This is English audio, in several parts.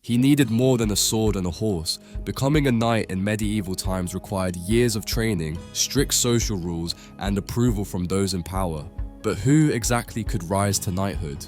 He needed more than a sword and a horse. Becoming a knight in medieval times required years of training, strict social rules, and approval from those in power. But who exactly could rise to knighthood?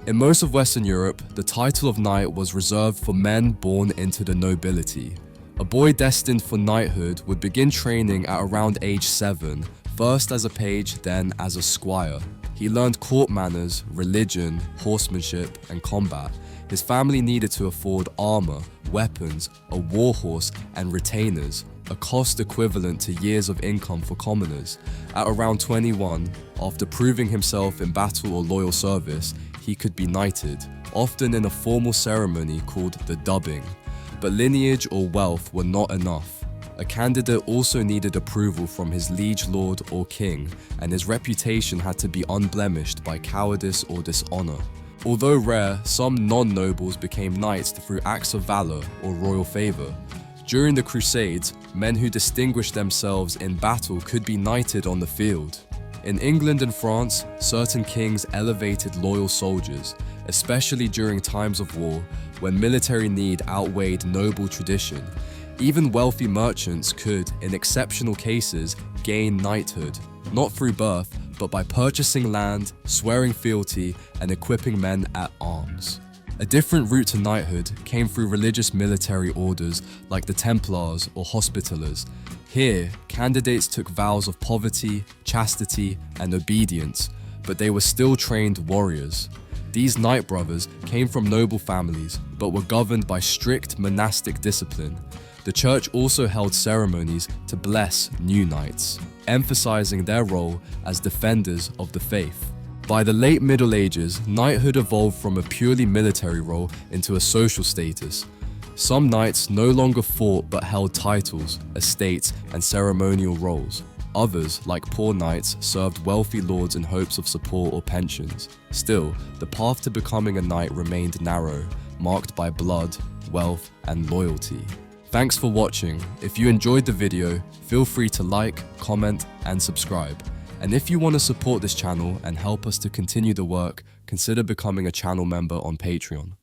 In most of Western Europe, the title of knight was reserved for men born into the nobility. A boy destined for knighthood would begin training at around age 7, first as a page, then as a squire. He learned court manners, religion, horsemanship, and combat. His family needed to afford armor, weapons, a war horse, and retainers, a cost equivalent to years of income for commoners. At around 21, after proving himself in battle or loyal service, he could be knighted, often in a formal ceremony called the dubbing. But lineage or wealth were not enough. A candidate also needed approval from his liege lord or king, and his reputation had to be unblemished by cowardice or dishonor. Although rare, some non-nobles became knights through acts of valor or royal favor. During the Crusades, men who distinguished themselves in battle could be knighted on the field. In England and France, certain kings elevated loyal soldiers, especially during times of war, when military need outweighed noble tradition. Even wealthy merchants could, in exceptional cases, gain knighthood, not through birth, but by purchasing land, swearing fealty, and equipping men at arms. A different route to knighthood came through religious military orders like the Templars or Hospitallers. Here, candidates took vows of poverty, chastity, and obedience, but they were still trained warriors. These knight brothers came from noble families, but were governed by strict monastic discipline. The church also held ceremonies to bless new knights, emphasizing their role as defenders of the faith. By the late Middle Ages, knighthood evolved from a purely military role into a social status. Some knights no longer fought but held titles, estates, and ceremonial roles. Others, like poor knights, served wealthy lords in hopes of support or pensions. Still, the path to becoming a knight remained narrow, marked by blood, wealth, and loyalty. Thanks for watching. If you enjoyed the video, feel free to like, comment, and subscribe. And if you want to support this channel and help us to continue the work, consider becoming a channel member on Patreon.